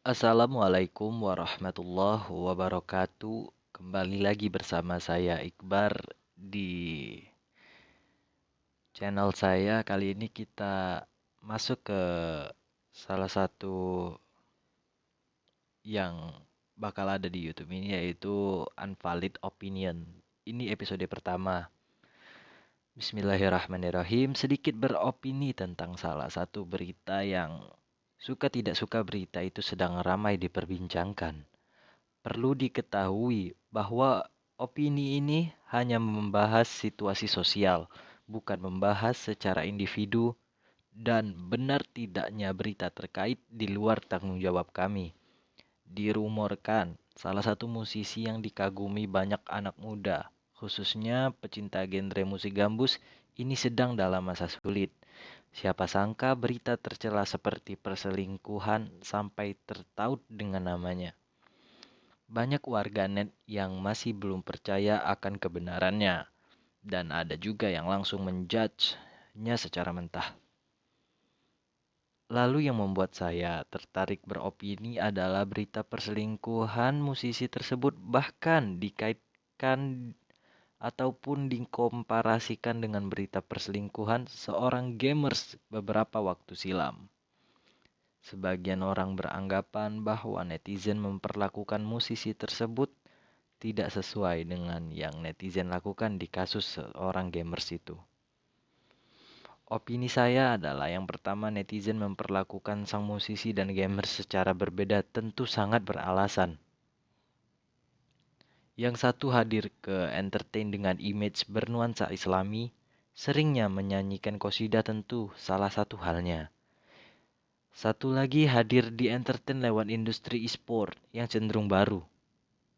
Assalamualaikum warahmatullahi wabarakatuh. Kembali lagi bersama saya Iqbar di channel saya. Kali ini kita masuk ke salah satu yang bakal ada di YouTube ini, yaitu Unvalid Opinion. Ini episode pertama. Bismillahirrahmanirrahim. Sedikit beropini tentang salah satu berita yang suka tidak suka berita itu sedang ramai diperbincangkan. Perlu diketahui bahwa opini ini hanya membahas situasi sosial, bukan membahas secara individu, dan benar tidaknya berita terkait di luar tanggung jawab kami. Dirumorkan, salah satu musisi yang dikagumi banyak anak muda, khususnya pecinta genre musik gambus, ini sedang dalam masa sulit. Siapa sangka berita tercela seperti perselingkuhan sampai tertaut dengan namanya. Banyak warganet yang masih belum percaya akan kebenarannya, dan ada juga yang langsung menjudge-nya secara mentah. Lalu yang membuat saya tertarik beropini adalah berita perselingkuhan musisi tersebut bahkan dikaitkan ataupun dikomparasikan dengan berita perselingkuhan seorang gamers beberapa waktu silam. Sebagian orang beranggapan bahwa netizen memperlakukan musisi tersebut tidak sesuai dengan yang netizen lakukan di kasus seorang gamers itu. Opini saya adalah yang pertama, netizen memperlakukan sang musisi dan gamers secara berbeda tentu sangat beralasan. Yang satu hadir ke entertain dengan image bernuansa islami, seringnya menyanyikan qosidah tentu salah satu halnya. Satu lagi hadir di entertain lewat industri e-sport yang cenderung baru.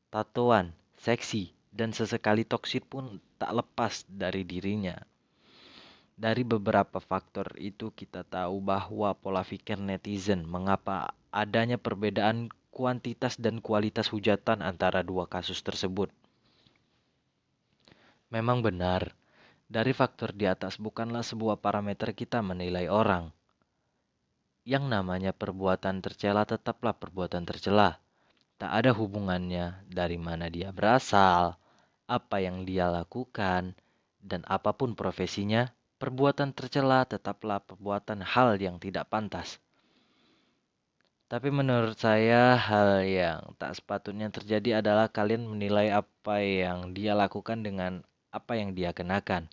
Tatoan, seksi, dan sesekali toksik pun tak lepas dari dirinya. Dari beberapa faktor itu kita tahu bahwa pola pikir netizen mengapa adanya perbedaan kuantitas dan kualitas hujatan antara dua kasus tersebut. Memang benar, dari faktor di atas bukanlah sebuah parameter kita menilai orang. Yang namanya perbuatan tercela tetaplah perbuatan tercela. Tak ada hubungannya dari mana dia berasal, apa yang dia lakukan, dan apapun profesinya, perbuatan tercela tetaplah perbuatan hal yang tidak pantas. Tapi menurut saya hal yang tak sepatutnya terjadi adalah kalian menilai apa yang dia lakukan dengan apa yang dia kenakan.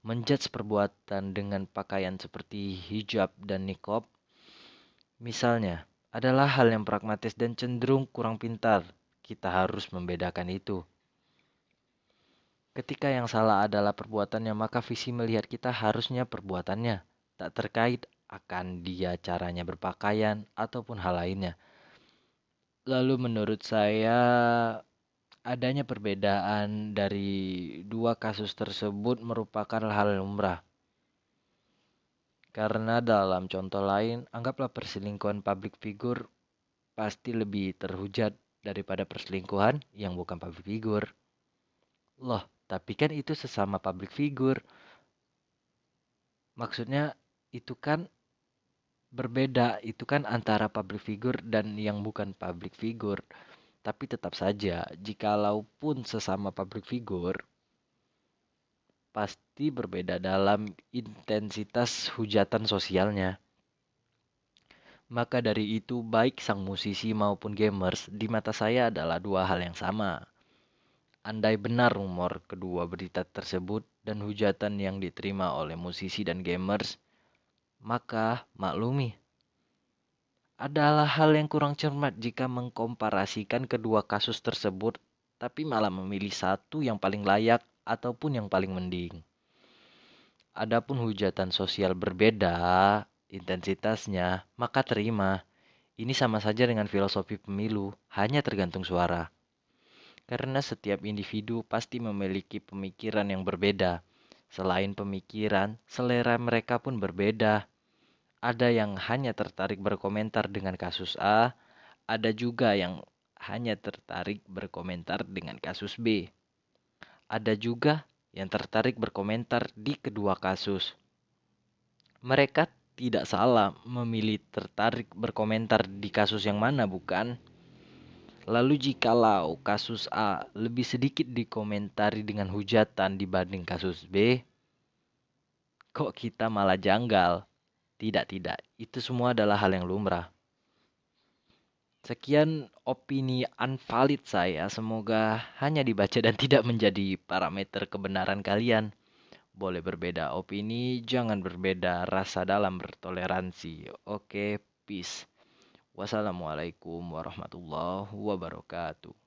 Menjudge perbuatan dengan pakaian seperti hijab dan niqab, misalnya, adalah hal yang pragmatis dan cenderung kurang pintar. Kita harus membedakan itu. Ketika yang salah adalah perbuatannya, maka visi melihat kita harusnya perbuatannya, tak terkait akan dia caranya berpakaian ataupun hal lainnya. Lalu menurut saya adanya perbedaan dari dua kasus tersebut merupakan hal lumrah. Karena dalam contoh lain, anggaplah perselingkuhan public figure pasti lebih terhujat daripada perselingkuhan yang bukan public figure. Loh, tapi kan itu sesama public figure. Maksudnya itu kan berbeda, itu kan antara public figure dan yang bukan public figure. Tapi tetap saja, jikalaupun sesama public figure, pasti berbeda dalam intensitas hujatan sosialnya. Maka dari itu, baik sang musisi maupun gamers di mata saya adalah dua hal yang sama. Andai benar rumor kedua berita tersebut dan hujatan yang diterima oleh musisi dan gamers, maka maklumi, adalah hal yang kurang cermat jika mengkomparasikan kedua kasus tersebut, tapi malah memilih satu yang paling layak ataupun yang paling mending. Adapun hujatan sosial berbeda intensitasnya, maka terima. Ini sama saja dengan filosofi pemilu, hanya tergantung suara. Karena setiap individu pasti memiliki pemikiran yang berbeda. Selain pemikiran, selera mereka pun berbeda. Ada yang hanya tertarik berkomentar dengan kasus A, ada juga yang hanya tertarik berkomentar dengan kasus B. Ada juga yang tertarik berkomentar di kedua kasus. Mereka tidak salah memilih tertarik berkomentar di kasus yang mana, bukan? Lalu jikalau kasus A lebih sedikit dikomentari dengan hujatan dibanding kasus B, kok kita malah janggal? Tidak, tidak. Itu semua adalah hal yang lumrah. Sekian opini unvalid saya. Semoga hanya dibaca dan tidak menjadi parameter kebenaran kalian. Boleh berbeda opini, jangan berbeda rasa dalam bertoleransi. Oke, peace. Wassalamualaikum warahmatullahi wabarakatuh.